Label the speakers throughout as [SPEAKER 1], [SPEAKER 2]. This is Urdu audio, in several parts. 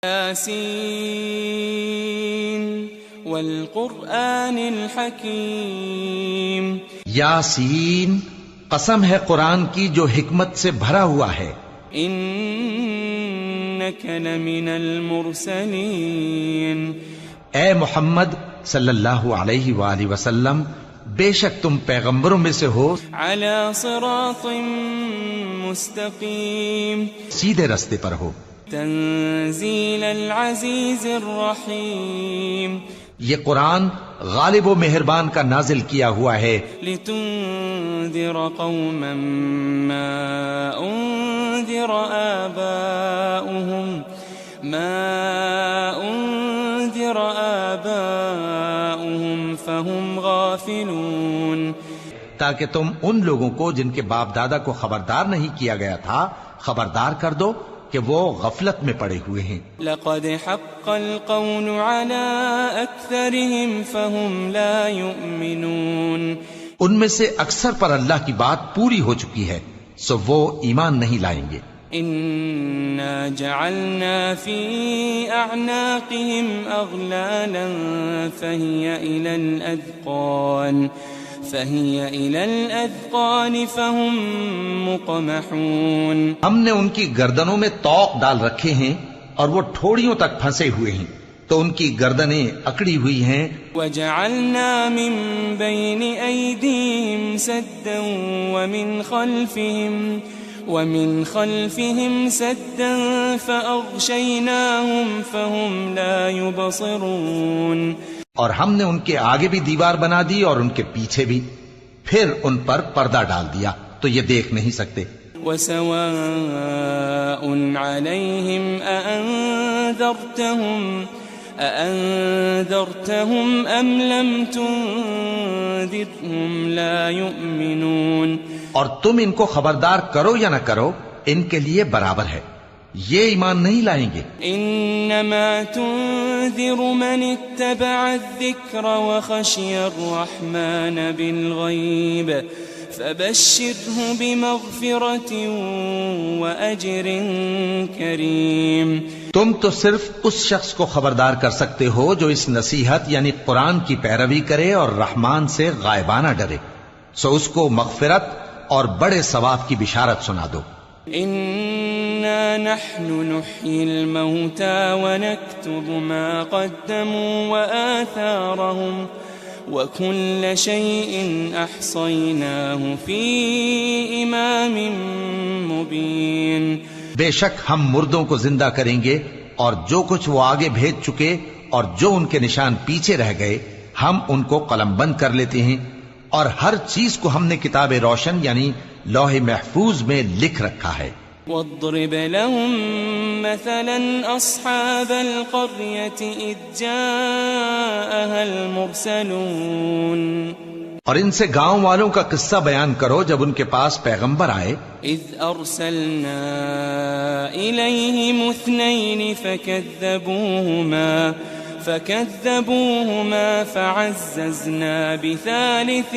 [SPEAKER 1] یاسین والقرآن الحکیم.
[SPEAKER 2] یاسین، قسم ہے قرآن کی جو حکمت سے بھرا ہوا ہے.
[SPEAKER 1] انک لمن المرسلین.
[SPEAKER 2] اے محمد صلی اللہ علیہ وآلہ وسلم، بے شک تم پیغمبروں میں سے ہو،
[SPEAKER 1] علی صراط مستقیم،
[SPEAKER 2] سیدھے رستے پر ہو.
[SPEAKER 1] تنزیل العزیز الرحیم.
[SPEAKER 2] یہ قرآن غالب و مہربان کا نازل کیا ہوا ہے.
[SPEAKER 1] لتنذر قوما ما انذر آباؤهم فهم غافلون.
[SPEAKER 2] تاکہ تم ان لوگوں کو جن کے باپ دادا کو خبردار نہیں کیا گیا تھا خبردار کر دو کہ وہ غفلت میں پڑے ہوئے ہیں.
[SPEAKER 1] لقد حق القول على اکثرهم فهم لا يؤمنون.
[SPEAKER 2] ان میں سے اکثر پر اللہ کی بات پوری ہو چکی ہے سو وہ ایمان نہیں لائیں گے.
[SPEAKER 1] انا جعلنا في اعناقهم اغلالا فهي الى الاذقان فهم مقمحون.
[SPEAKER 2] ہم نے ان کی گردنوں میں طوق ڈال رکھے ہیں اور وہ ٹھوڑیوں تک پھنسے ہوئے ہیں تو ان کی گردنیں اکڑی ہوئی ہیں.
[SPEAKER 1] وجعلنا من بين ايديهم سدا ومن خلفهم سدا فأغشيناهم فهم لا يبصرون.
[SPEAKER 2] اور ہم نے ان کے آگے بھی دیوار بنا دی اور ان کے پیچھے بھی، پھر ان پر پردہ ڈال دیا تو یہ دیکھ نہیں سکتے.
[SPEAKER 1] وسواء عليهم أأنذرتهم أم لم تنذرهم لا يؤمنون.
[SPEAKER 2] اور تم ان کو خبردار کرو یا نہ کرو ان کے لیے برابر ہے، یہ ایمان نہیں لائیں گے.
[SPEAKER 1] انما تنذر من اتبع الذکر وخشی الرحمن بالغیب فبشره بمغفرة وأجر کریم.
[SPEAKER 2] تم تو صرف اس شخص کو خبردار کر سکتے ہو جو اس نصیحت یعنی قرآن کی پیروی کرے اور رحمان سے غائبانہ ڈرے، سو اس کو مغفرت اور بڑے ثواب کی بشارت سنا دو.
[SPEAKER 1] انا نحن نحيي الموتى ونكتب ما قدموا وآثارهم وكل شيء احصيناه في امام مبين.
[SPEAKER 2] بے شک ہم مردوں کو زندہ کریں گے اور جو کچھ وہ آگے بھیج چکے اور جو ان کے نشان پیچھے رہ گئے ہم ان کو قلم بند کر لیتے ہیں، اور ہر چیز کو ہم نے کتاب روشن یعنی لوح محفوظ میں لکھ رکھا ہے.
[SPEAKER 1] واضرب لهم مثلا اصحاب القرية اذ جاءها المرسلون.
[SPEAKER 2] اور ان سے گاؤں والوں کا قصہ بیان کرو جب ان کے پاس پیغمبر آئے.
[SPEAKER 1] اذ ارسلنا الیہم اثنین فكذبوهما فعززنا بثالث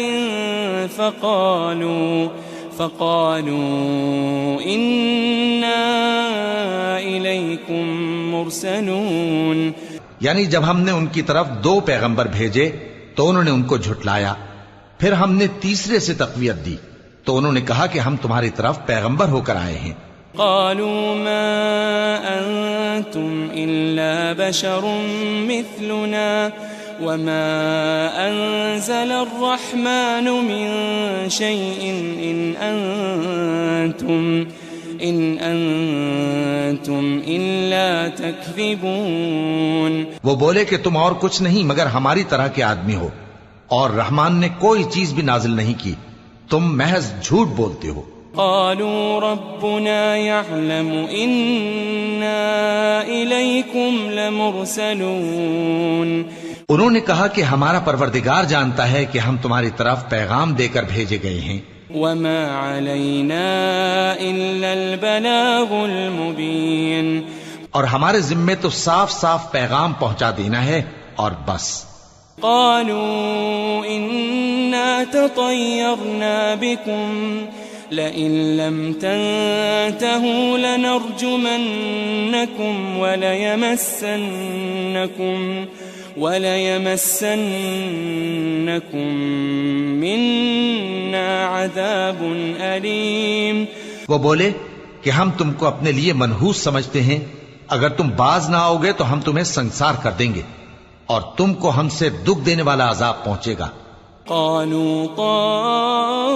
[SPEAKER 1] فقالوا إنا إليكم مرسلون.
[SPEAKER 2] یعنی جب ہم نے ان کی طرف 2 پیغمبر بھیجے تو انہوں نے ان کو جھٹلایا، پھر ہم نے تیسرے سے تقویت دی تو انہوں نے کہا کہ ہم تمہاری طرف پیغمبر ہو کر آئے ہیں.
[SPEAKER 1] قالوا ما أنتم إلا بشر مثلنا وما أنزل الرحمن من شيء إن أنتم إلا تكذبون.
[SPEAKER 2] وہ بولے کہ تم اور کچھ نہیں مگر ہماری طرح کے آدمی ہو، اور رحمان نے کوئی چیز بھی نازل نہیں کی، تم محض جھوٹ بولتے ہو.
[SPEAKER 1] قالوا ربنا يعلم إنا إليكم لمرسلون.
[SPEAKER 2] انہوں نے کہا کہ ہمارا پروردگار جانتا ہے کہ ہم تمہاری طرف پیغام دے کر بھیجے گئے ہیں.
[SPEAKER 1] وما علينا إلا البلاغ المبين.
[SPEAKER 2] اور ہمارے ذمے تو صاف صاف پیغام پہنچا دینا ہے اور بس.
[SPEAKER 1] قالوا إنا تطيرنا بكم لئن لم تنتهوا لنرجمنكم وليمسنكم منا عذاب أليم.
[SPEAKER 2] وہ بولے کہ ہم تم کو اپنے لیے منحوس سمجھتے ہیں، اگر تم باز نہ آؤ گے تو ہم تمہیں سنسار کر دیں گے اور تم کو ہم سے دکھ دینے والا عذاب پہنچے گا.
[SPEAKER 1] قالوا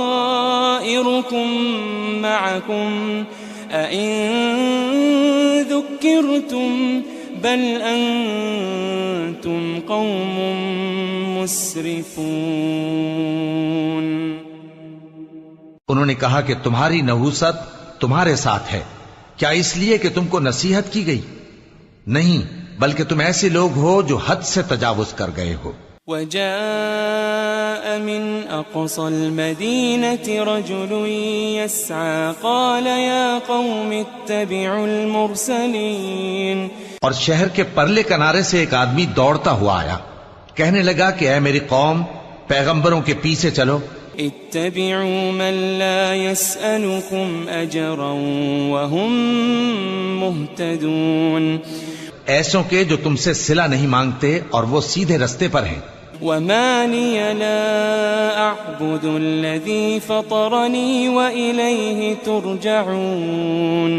[SPEAKER 1] طائركم معكم أئن ذكرتم بل أنتم قوم مسرفون.
[SPEAKER 2] انہوں نے کہا کہ تمہاری نحوست تمہارے ساتھ ہے، کیا اس لیے کہ تم کو نصیحت کی گئی؟ نہیں، بلکہ تم ایسے لوگ ہو جو حد سے تجاوز کر گئے ہو.
[SPEAKER 1] وجاء من أقصى المدينة رجل يسعى قال يا قوم اتبعوا المرسلين.
[SPEAKER 2] اور شہر کے پرلے کنارے سے ایک آدمی دوڑتا ہوا آیا، کہنے لگا کہ اے میری قوم، پیغمبروں کے پیچھے چلو.
[SPEAKER 1] اتبعوا من لا يسألكم أجرا وهم مهتدون.
[SPEAKER 2] ایسوں کے جو تم سے صلہ نہیں مانگتے اور وہ سیدھے رستے پر ہیں.
[SPEAKER 1] وما لي لا أعبد الذي فطرني وإليه ترجعون.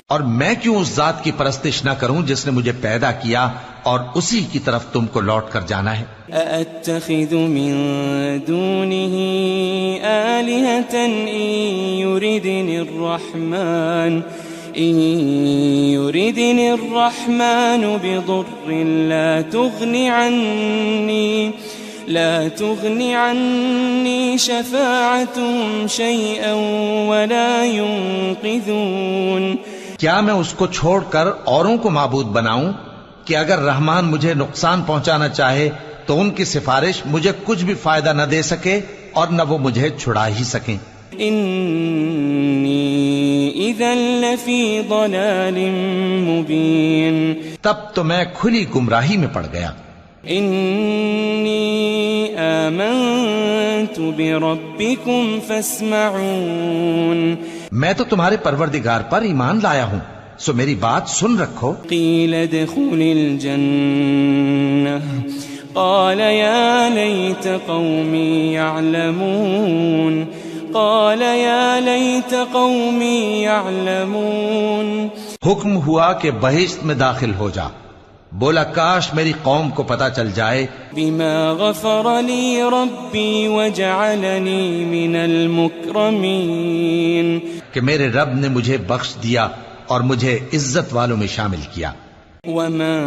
[SPEAKER 2] اور میں کیوں اس ذات کی پرستش نہ کروں جس نے مجھے پیدا کیا اور اسی کی طرف تم کو لوٹ کر جانا ہے.
[SPEAKER 1] أأتخذ من دونه آلهة إن يردني الرحمن بضر لا تغني عني شفاعتهم شيئا ولا ينقذون.
[SPEAKER 2] کیا میں اس کو چھوڑ کر اوروں کو معبود بناؤں کہ اگر رحمان مجھے نقصان پہنچانا چاہے تو ان کی سفارش مجھے کچھ بھی فائدہ نہ دے سکے اور نہ وہ مجھے چھڑا ہی سکیں.
[SPEAKER 1] انی اذا لفی ضلال مبین.
[SPEAKER 2] تب تو میں کھلی گمراہی میں پڑ گیا.
[SPEAKER 1] انی آمنت بربکم فاسمعون.
[SPEAKER 2] میں تو تمہارے پروردگار پر ایمان لایا ہوں، سو میری بات سن رکھو.
[SPEAKER 1] قیل ادخل الجنہ قال یا لیت قومی یعلمون. قال یا لیت قومی یعلمون.
[SPEAKER 2] حکم ہوا کہ بہشت میں داخل ہو جا. بولا کاش میری قوم کو پتا چل جائے.
[SPEAKER 1] بما غفر لی ربی وجعلنی من المکرمین.
[SPEAKER 2] کہ میرے رب نے مجھے بخش دیا اور مجھے عزت والوں میں شامل کیا.
[SPEAKER 1] وما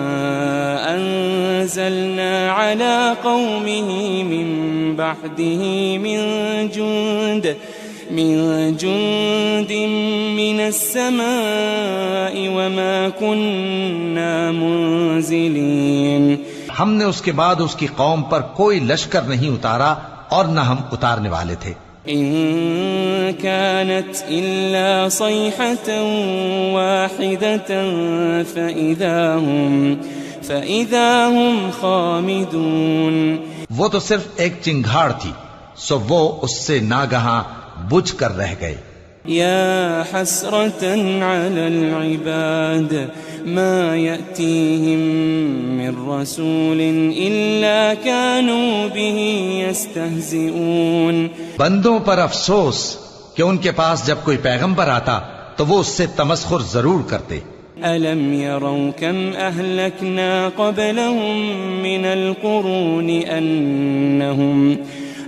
[SPEAKER 1] انزلنا على قومه من بعده من جند من السماء وما كنا منزلين.
[SPEAKER 2] ہم نے اس کے بعد اس کی قوم پر کوئی لشکر نہیں اتارا اور نہ ہم اتارنے والے تھے.
[SPEAKER 1] إن كانت إلا صيحة واحدة فإذا هم خامدون.
[SPEAKER 2] وہ تو صرف ایک چنگھاڑ تھی، سو وہ اس سے ناگہاں بجھ کر رہ گئے.
[SPEAKER 1] يا حسرة على العباد ما يأتيهم من رسول إلا كانوا به يستهزئون.
[SPEAKER 2] بندوں پر افسوس کہ ان کے پاس جب کوئی پیغمبر آتا تو وہ اس سے تمسخر ضرور کرتے.
[SPEAKER 1] ألم يروا كم أهلكنا قبلهم من القرون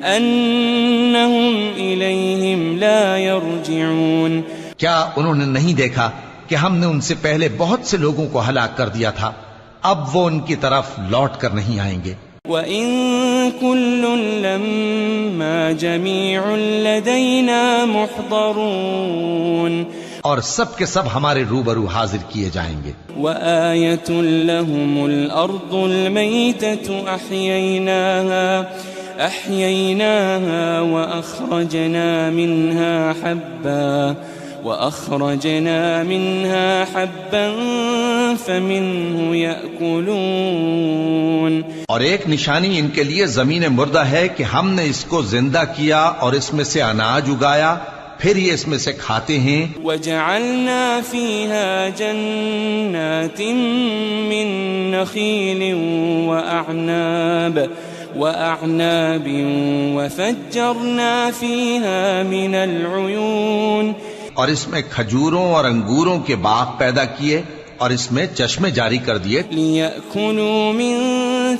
[SPEAKER 1] أنهم إليهم لا يرجعون.
[SPEAKER 2] کیا انہوں نے نہیں دیکھا کہ ہم نے ان سے پہلے بہت سے لوگوں کو ہلاک کر دیا تھا، اب وہ ان کی طرف لوٹ کر نہیں آئیں گے.
[SPEAKER 1] وَإِن كُلٌّ لَمَّا جَمِيعٌ لَدَيْنَا مُحْضَرُونَ.
[SPEAKER 2] اور سب کے سب ہمارے روبرو حاضر کیے جائیں گے.
[SPEAKER 1] وَآيَةٌ لَهُمُ الْأَرْضُ الْمَيْتَةُ أَحْيَيْنَاهَا وَأَخْرَجْنَا مِنْهَا حَبًّا فَمِنْهُ يَأْكُلُونَ.
[SPEAKER 2] اور ایک نشانی ان کے لیے زمین مردہ ہے کہ ہم نے اس کو زندہ کیا اور اس میں سے اناج اگایا پھر یہ اس میں سے کھاتے ہیں.
[SPEAKER 1] وجعلنا فيها جنات من نخيل وأعناب وفجرنا فيها من العيون.
[SPEAKER 2] اور اس میں کھجوروں اور انگوروں کے باغ پیدا کیے اور اس میں چشمے جاری کر دیے.
[SPEAKER 1] ليأكلوا من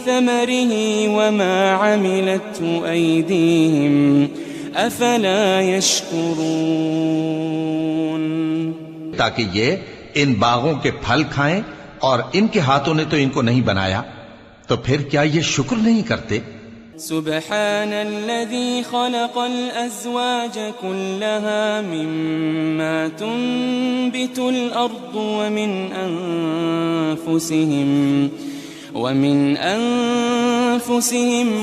[SPEAKER 1] ثمره وما عملته أيديهم أفلا يشكرون.
[SPEAKER 2] تاکہ یہ ان باغوں کے پھل کھائیں اور ان کے ہاتھوں نے تو ان کو نہیں بنایا، تو پھر کیا یہ شکر نہیں کرتے؟
[SPEAKER 1] سبحان الذي خلق الأزواج كلها مما تنبت الأرض ومن أنفسهم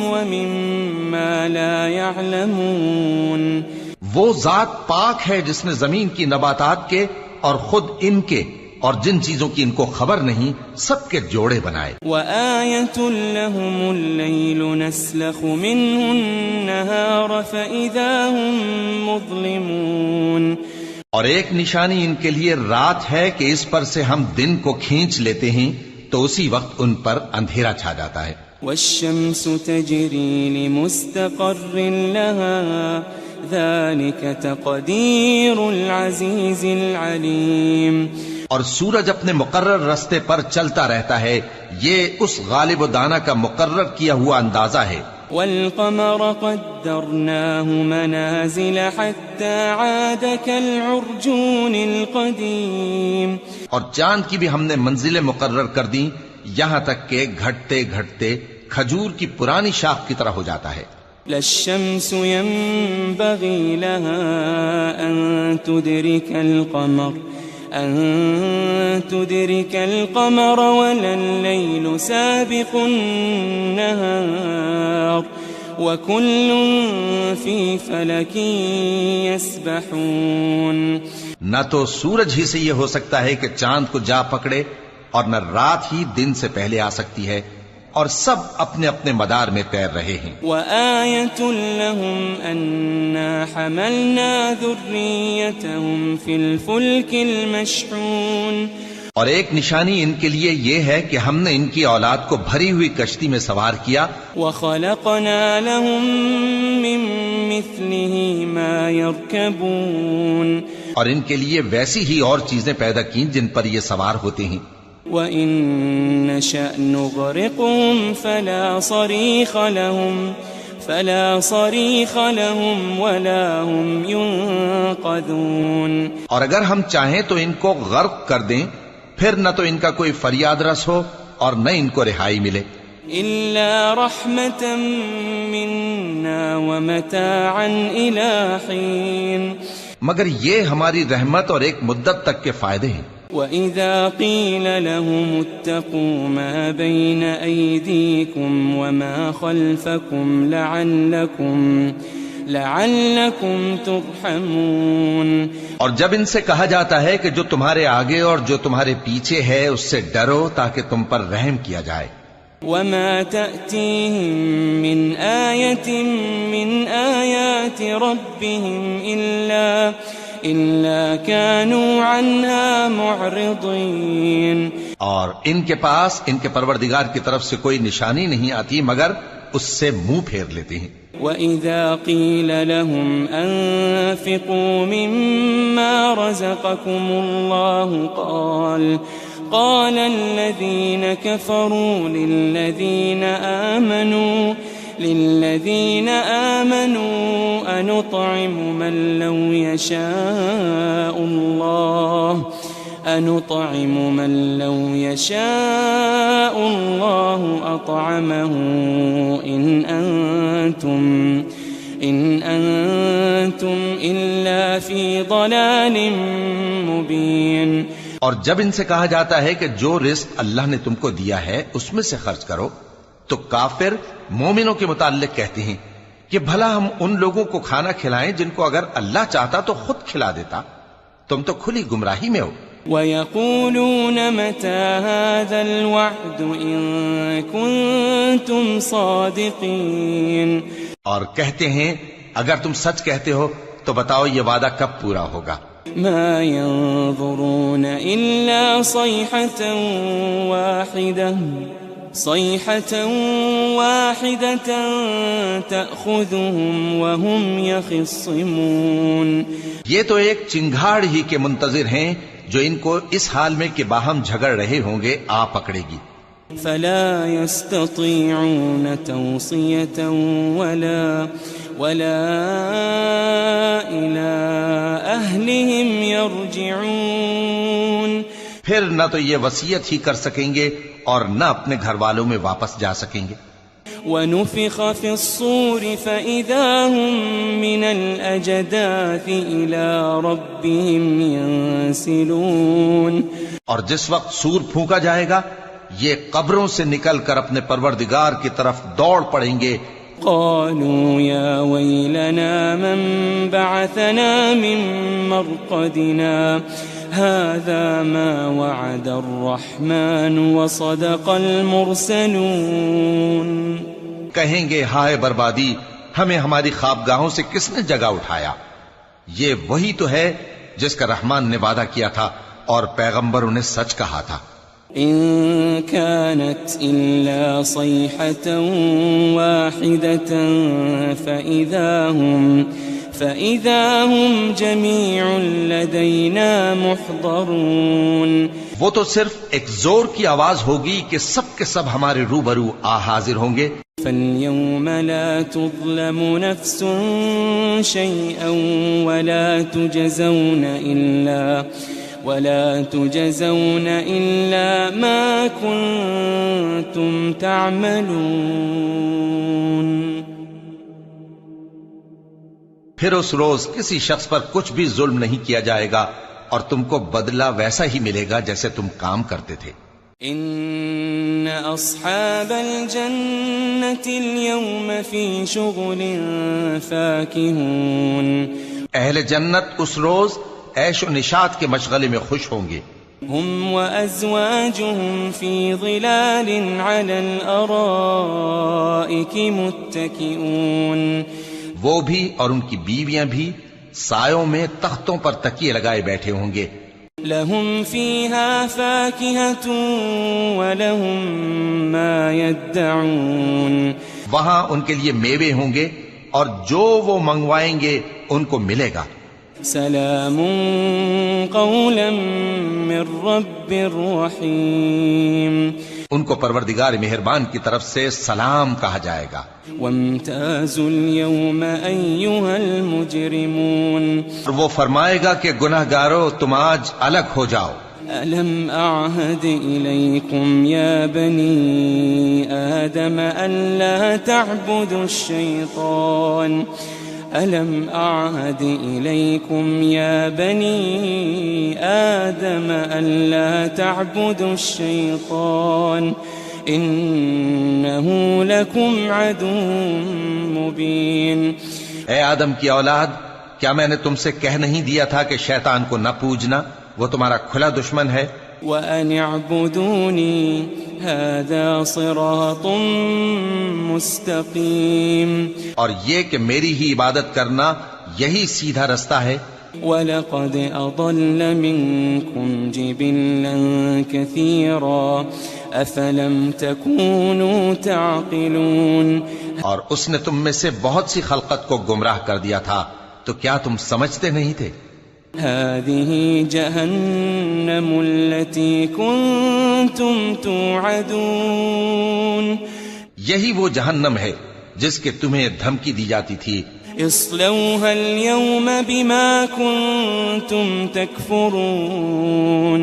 [SPEAKER 1] ومما لا يعلمون.
[SPEAKER 2] وہ ذات پاک ہے جس نے زمین کی نباتات کے اور خود ان کے اور جن چیزوں کی ان کو خبر نہیں سب کے جوڑے بنائے.
[SPEAKER 1] وآية لهم الليل نسلخ منه النهار فإذا هم مظلمون.
[SPEAKER 2] اور ایک نشانی ان کے لیے رات ہے کہ اس پر سے ہم دن کو کھینچ لیتے ہیں تو اسی وقت ان پر اندھیرا چھا جاتا ہے.
[SPEAKER 1] والشمس تجري لمستقر لها ذلك تقدير العزيز العليم.
[SPEAKER 2] اور سورج اپنے مقرر رستے پر چلتا رہتا ہے، یہ اس غالب و دانا کا مقرر کیا ہوا اندازہ ہے.
[SPEAKER 1] والقمر قدرناه منازل حتى عاد كالعرجون القديم.
[SPEAKER 2] اور چاند کی بھی ہم نے منزلیں مقرر کر دیں یہاں تک کہ گھٹتے گھٹتے کھجور کی پرانی شاخ کی طرح ہو جاتا ہے.
[SPEAKER 1] لا الشمس ينبغي لها أن تدرك القمر ولا الليل سابق النهار وكل في فلك يسبحون.
[SPEAKER 2] نہ تو سورج ہی سے یہ ہو سکتا ہے کہ چاند کو جا پکڑے اور نہ رات ہی دن سے پہلے آ سکتی ہے، اور سب اپنے اپنے مدار میں تیر رہے ہیں.
[SPEAKER 1] وآية لهم أنا حملنا ذريتهم في الفلك المشحون.
[SPEAKER 2] اور ایک نشانی ان کے لیے یہ ہے کہ ہم نے ان کی اولاد کو بھری ہوئی کشتی میں سوار کیا.
[SPEAKER 1] وخلقنا لهم من مثله ما يركبون.
[SPEAKER 2] اور ان کے لیے ویسی ہی اور چیزیں پیدا کی جن پر یہ سوار ہوتے ہیں.
[SPEAKER 1] وَإِن نَّشَأْ نُغْرِقْهُمْ فَلَا صَرِيخَ لَهُمْ وَلَا هُمْ يُنقَذُونَ.
[SPEAKER 2] اور اگر ہم چاہیں تو ان کو غرق کر دیں، پھر نہ تو ان کا کوئی فریاد رس ہو اور نہ ان کو رہائی ملے.
[SPEAKER 1] إِلَّا رَحْمَةً مِّنَّا وَمَتَاعًا إِلَى حِينٍ.
[SPEAKER 2] مگر یہ ہماری رحمت اور ایک مدت تک کے فائدے ہیں.
[SPEAKER 1] وَإِذَا قِيلَ لَهُمُ اتَّقُوا مَا بَيْنَ أَيْدِيكُمْ وَمَا خَلْفَكُمْ لَعَلَّكُمْ تُرْحَمُونَ. اور
[SPEAKER 2] جب ان سے کہا جاتا ہے کہ جو تمہارے آگے اور جو تمہارے پیچھے ہے اس سے ڈرو تاکہ تم پر رحم کیا جائے.
[SPEAKER 1] وَمَا تَأْتِيهِم مِّنْ آيَةٍ مِّنْ آيَاتِ رَبِّهِمْ إِلَّا كَانُوا عَنْهَا مُعْرِضِينَ. اور
[SPEAKER 2] ان کے پاس ان کے پروردگار کی طرف سے کوئی نشانی نہیں آتی مگر اس سے منہ پھیر لیتے ہیں.
[SPEAKER 1] وَإِذَا قِيلَ لَهُمْ أَنفِقُوا مِمَّا رَزَقَكُمُ اللَّهُ قَالَ الَّذِينَ كَفَرُوا لِلَّذِينَ آمَنُوا أَنُطْعِمُ مَن لَّوْ يَشَاءُ اللَّهُ أَطْعَمَهُ إِنْ أَنْتُمْ إِلَّا فِي ضَلَالٍ مُبِينٍ.
[SPEAKER 2] اور جب ان سے کہا جاتا ہے کہ جو رزق اللہ نے تم کو دیا ہے اس میں سے خرچ کرو تو کافر مومنوں کے متعلق کہتے ہیں کہ بھلا ہم ان لوگوں کو کھانا کھلائیں جن کو اگر اللہ چاہتا تو خود کھلا دیتا. تم تو کھلی گمراہی میں ہو.
[SPEAKER 1] وَيَقُولُونَ مَتَى هَذَا الْوَعْدُ إِن كُنتُمْ صَادِقِينَ.
[SPEAKER 2] اور کہتے ہیں اگر تم سچ کہتے ہو تو بتاؤ یہ وعدہ کب پورا ہوگا؟
[SPEAKER 1] ما ينظرون إلا صيحة واحدة تأخذهم وهم يخصمون.
[SPEAKER 2] یہ تو ایک چنگھاڑ ہی کے منتظر ہیں جو ان کو اس حال میں کہ باہم جھگڑ رہے ہوں گے آ پکڑے گی.
[SPEAKER 1] فلا يستطيعون توصية ولا إلى أهلهم يرجعون.
[SPEAKER 2] پھر نہ تو یہ وصیت ہی کر سکیں گے اور نہ اپنے گھر والوں میں واپس جا سکیں گے.
[SPEAKER 1] ونفخ في الصور فإذا هم من الأجداث إلى ربهم ينسلون.
[SPEAKER 2] اور جس وقت سور پھونکا جائے گا یہ قبروں سے نکل کر اپنے پروردگار کی طرف دوڑ پڑیں گے.
[SPEAKER 1] قالوا يا ويلنا من بعثنا من مرقدنا هذا ما وعد الرحمن وصدق المرسلون.
[SPEAKER 2] کہیں گے ہائے بربادی، ہمیں ہماری خوابگاہوں سے کس نے جگہ اٹھایا؟ یہ وہی تو ہے جس کا رحمان نے وعدہ کیا تھا اور پیغمبروں نے سچ کہا تھا.
[SPEAKER 1] إن كانت إلا صيحة واحدة فإذا هم جميع لدينا محضرون.
[SPEAKER 2] وہ تو صرف ایک زور کی آواز ہوگی کہ سب کے سب ہمارے روبرو آ حاضر ہوں گے.
[SPEAKER 1] فاليوم لا تظلم نفس شيئا ولا تجزون إلا ما كنتم تعملون.
[SPEAKER 2] پھر اس روز کسی شخص پر کچھ بھی ظلم نہیں کیا جائے گا اور تم کو بدلہ ویسا ہی ملے گا جیسے تم کام کرتے تھے.
[SPEAKER 1] ان اصحاب الجنة اليوم في شغل فاكهون.
[SPEAKER 2] اہل جنت اس روز عیش و نشاط کے مشغلے میں خوش ہوں گے.
[SPEAKER 1] هم وأزواجهم في ظلال على الأرائك متكئون.
[SPEAKER 2] وہ بھی اور ان کی بیویاں بھی سایوں میں تختوں پر تکیے لگائے بیٹھے ہوں گے.
[SPEAKER 1] لهم فيها فاكهة ولهم ما يدعون.
[SPEAKER 2] وہاں ان کے لیے میوے ہوں گے اور جو وہ منگوائیں گے ان کو ملے گا.
[SPEAKER 1] سلام قولا من رب رحیم.
[SPEAKER 2] ان کو پروردگار مہربان کی طرف سے سلام کہا جائے گا.
[SPEAKER 1] وامتازوا اليوم أيها المجرمون.
[SPEAKER 2] وہ فرمائے گا کہ گناہگارو تم آج الگ ہو جاؤ.
[SPEAKER 1] ألم أعهد إليكم يا بني آدم ألا تعبدوا الشيطان ألم أعهد إليكم يا بني آدم ألا تعبدوا الشيطان إنه لكم عدو مبين.
[SPEAKER 2] اے آدم کی اولاد، کیا میں نے تم سے کہہ نہیں دیا تھا کہ شیطان کو نہ پوجنا، وہ تمہارا کھلا دشمن ہے.
[SPEAKER 1] وَأَنِ اعْبُدُونِي هَذَا صِرَاطٌ مُسْتَقِيمٌ.
[SPEAKER 2] اور یہ کہ میری ہی عبادت کرنا یہی سیدھا رستہ ہے.
[SPEAKER 1] وَلَقَدْ أَضَلَّ مِنكُمْ جِبِلًّا كَثِيرًا أَفَلَمْ تَكُونُوا تَعْقِلُونَ.
[SPEAKER 2] اور اس نے تم میں سے بہت سی خلقت کو گمراہ کر دیا تھا، تو کیا تم سمجھتے نہیں تھے؟
[SPEAKER 1] هذه جهنم التي كنتم توعدون.
[SPEAKER 2] یہی وہ جہنم ہے جس کے تمہیں دھمکی دی جاتی تھی.
[SPEAKER 1] اصلوها اليوم بما كنتم تكفرون.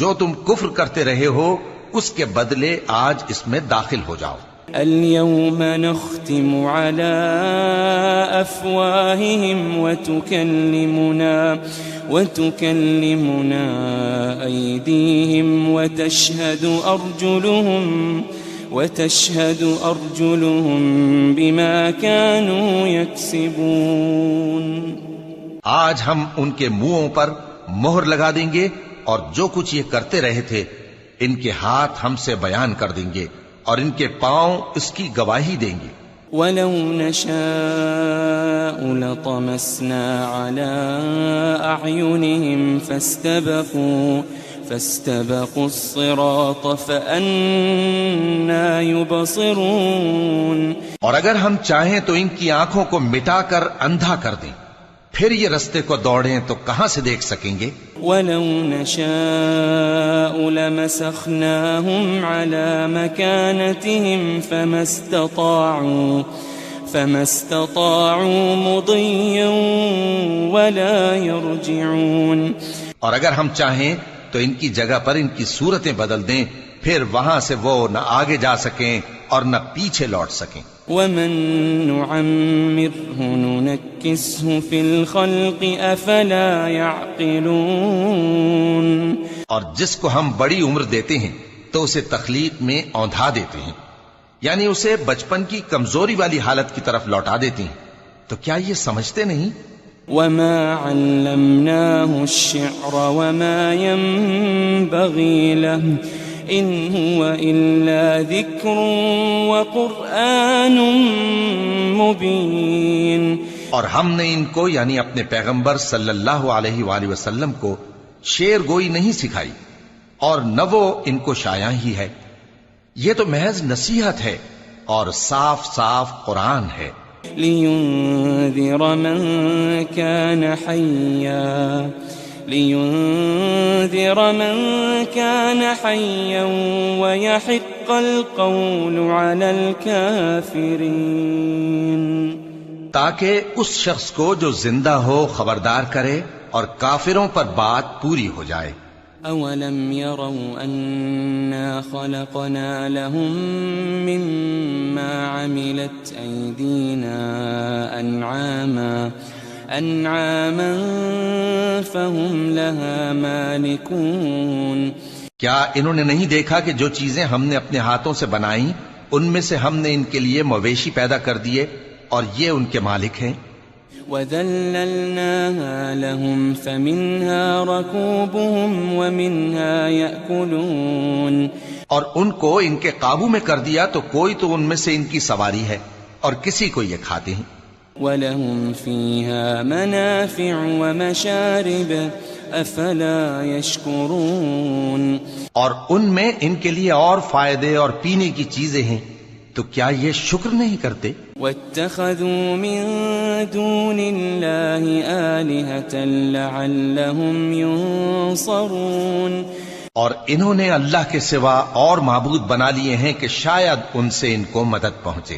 [SPEAKER 2] جو تم کفر کرتے رہے ہو اس کے بدلے آج اس میں داخل ہو جاؤ.
[SPEAKER 1] اليوم نختم على أفواههم وتكلمنا أيديهم وتشهد أرجلهم بما كانوا يكسبون.
[SPEAKER 2] آج ہم ان کے منہوں پر مہر لگا دیں گے اور جو کچھ یہ کرتے رہے تھے ان کے ہاتھ ہم سے بیان کر دیں گے اور ان کے پاؤں اس کی گواہی دیں گے.
[SPEAKER 1] ولو نشاء لطمسنا على أعينهم فاستبقوا الصراط فأنى يبصرون.
[SPEAKER 2] اور اگر ہم چاہیں تو ان کی آنکھوں کو مٹا کر اندھا کر دیں، پھر یہ رستے کو دوڑیں تو کہاں سے دیکھ سکیں گے؟
[SPEAKER 1] وَلَوْ نَشَاءُ لَمَسَخْنَاهُمْ عَلَى مَكَانَتِهِمْ فَمَا اسْتَطَاعُوا مُضِيًّا وَلَا يَرْجِعُونَ.
[SPEAKER 2] اور اگر ہم چاہیں تو ان کی جگہ پر ان کی صورتیں بدل دیں، پھر وہاں سے وہ نہ آگے جا سکیں اور نہ پیچھے لوٹ سکیں.
[SPEAKER 1] وَمَن نُعَمِّرْهُ نُنَكِّسْهُ فِي الْخَلْقِ أَفَلَا يَعْقِلُونَ.
[SPEAKER 2] اور جس کو ہم بڑی عمر دیتے ہیں تو اسے تخلیق میں اوندھا دیتے ہیں، یعنی اسے بچپن کی کمزوری والی حالت کی طرف لوٹا دیتے ہیں. تو کیا یہ سمجھتے نہیں؟
[SPEAKER 1] وَمَا عَلَّمْنَاهُ الشِّعْرَ وَمَا يَنبَغِي لَهُ إِنْ هُوَ إِلَّا ذِكْرٌ وَقُرْآنٌ مُبِينٌ.
[SPEAKER 2] اور ہم نے ان کو یعنی اپنے پیغمبر صلی اللہ علیہ وآلہ وسلم کو شعر گوئی نہیں سکھائی، اور نہ وہ ان کو شایع ہی ہے. یہ تو محض نصیحت ہے اور صاف صاف قرآن ہے.
[SPEAKER 1] لِيُنذِرَ مَن كَانَ حَيًّا وَيَحِقَّ الْقَوْلُ عَلَى الْكَافِرِينَ.
[SPEAKER 2] تاکہ اس شخص کو جو زندہ ہو خبردار کرے اور کافروں پر بات پوری ہو جائے.
[SPEAKER 1] أَوَلَمْ يَرَوْا أَنَّا خَلَقْنَا لَهُم مِّمَّا عَمِلَتْ أَيْدِينَا أَنْعَامًا فَهُمْ لَهَا مَالِكُونَ.
[SPEAKER 2] کیا انہوں نے نہیں دیکھا کہ جو چیزیں ہم نے اپنے ہاتھوں سے بنائیں ان میں سے ہم نے ان کے لیے مویشی پیدا کر دیے اور یہ ان کے مالک ہیں.
[SPEAKER 1] وَذَلَّلْنَاهَا لَهُمْ فَمِنْهَا رَكُوبُهُمْ وَمِنْهَا يَأْكُلُونَ. اور ان کو ان کے قابو میں کر دیا تو کوئی تو ان میں سے ان کی سواری ہے
[SPEAKER 2] اور کسی کو یہ کھاتے ہیں.
[SPEAKER 1] وَلَهُمْ فِيهَا مَنَافِعُ وَمَشَارِبُ أَفَلَا يَشْكُرُونَ.
[SPEAKER 2] اور ان میں ان کے لیے اور فائدے اور پینے کی چیزیں ہیں، تو کیا یہ شکر نہیں کرتے؟
[SPEAKER 1] وَاتَّخَذُوا مِن دُونِ اللَّهِ آلِهَةً لَعَلَّهُمْ يُنصَرُونَ.
[SPEAKER 2] اور انہوں نے اللہ کے سوا اور معبود بنا لیے ہیں کہ شاید ان سے ان کو مدد پہنچے.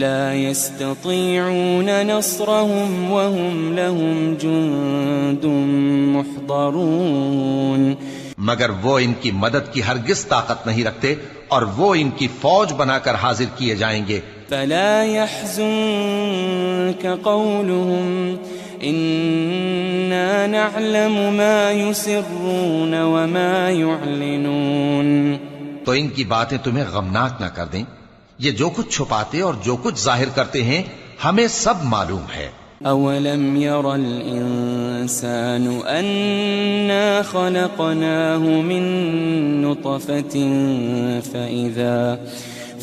[SPEAKER 1] لا يستطيعون نصرهم وهم لهم جند محضرون.
[SPEAKER 2] مگر وہ ان کی مدد کی ہرگز طاقت نہیں رکھتے اور وہ ان کی فوج بنا کر حاضر کیے جائیں گے.
[SPEAKER 1] فلا يحزنك قولهم إنا نعلم ما يسرون وما يعلنون.
[SPEAKER 2] تو ان کی باتیں تمہیں غمناک نہ کر دیں. یہ جو کچھ چھپاتے اور جو کچھ ظاہر کرتے ہیں ہمیں سب معلوم ہے.
[SPEAKER 1] أولم ير الإنسان أنا خلقناه من نطفة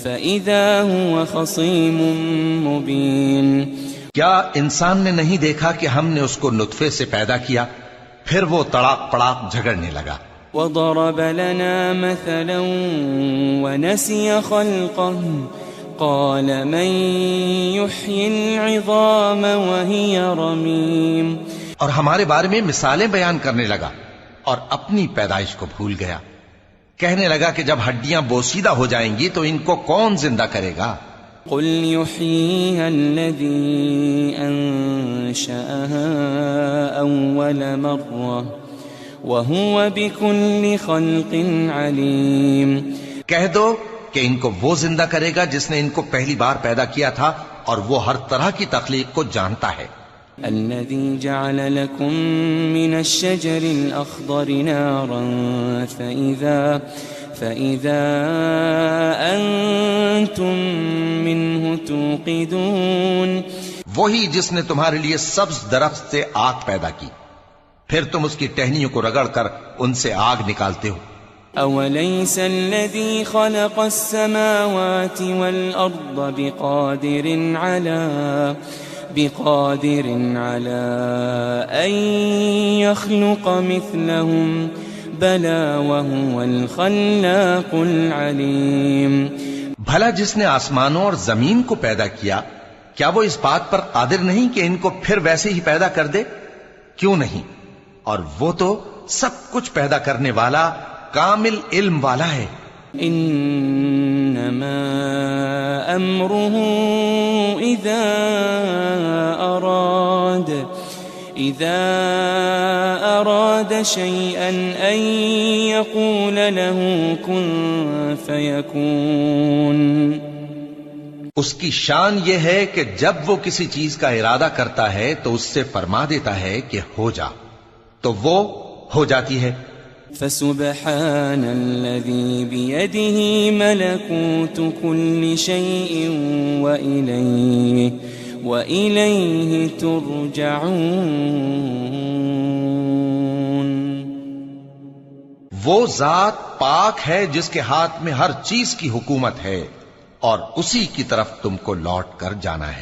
[SPEAKER 1] فإذا هو خصيم مبين.
[SPEAKER 2] کیا انسان نے نہیں دیکھا کہ ہم نے اس کو نطفے سے پیدا کیا پھر وہ تڑاک پڑاک جھگڑنے لگا.
[SPEAKER 1] وضرب لنا مثلا ونسي خلقه قال من يحيي العظام وهي رميم.
[SPEAKER 2] اور ہمارے بارے میں مثالیں بیان کرنے لگا اور اپنی پیدائش کو بھول گیا. کہنے لگا کہ جب ہڈیاں بوسیدہ ہو جائیں گی تو ان کو کون زندہ کرے گا؟
[SPEAKER 1] قل يحييها الذي أنشأها أول مرة وَهُوَ بِكُلِّ خَلْقٍ عَلِيمٌ.
[SPEAKER 2] کہہ دو کہ ان کو وہ زندہ کرے گا جس نے ان کو پہلی بار پیدا کیا تھا اور وہ ہر طرح کی تخلیق کو جانتا ہے.
[SPEAKER 1] الَّذِي جَعَلَ لَكُم مِّنَ الشَّجَرِ الْأَخْضَرِ نَارًا فَإِذَا أَنتُم مِّنْهُ تُوقِدُونَ.
[SPEAKER 2] وہی جس نے تمہارے لیے سبز درخت سے آگ پیدا کی پھر تم اس کی ٹہنیوں کو رگڑ کر ان سے آگ نکالتے ہو.
[SPEAKER 3] أوليس الذي خلق السماوات والأرض بقادر على أن يخلق مثلهم بلى وهو الخلاق العليم.
[SPEAKER 2] بھلا جس نے آسمانوں اور زمین کو پیدا کیا کیا وہ اس بات پر قادر نہیں کہ ان کو پھر ویسے ہی پیدا کر دے؟ کیوں نہیں؟ اور وہ تو سب کچھ پیدا کرنے والا کامل علم والا ہے.
[SPEAKER 3] انما امره اذا اراد شيئا ان يقول له كن فيكون.
[SPEAKER 2] اس کی شان یہ ہے کہ جب وہ کسی چیز کا ارادہ کرتا ہے تو اس سے فرما دیتا ہے کہ ہو جا، تو وہ ہو جاتی ہے.
[SPEAKER 3] فسبحان الذي بيده ملكوت كل شيء وإليه ترجعون.
[SPEAKER 2] وہ ذات پاک ہے جس کے ہاتھ میں ہر چیز کی حکومت ہے اور اسی کی طرف تم کو لوٹ کر جانا ہے.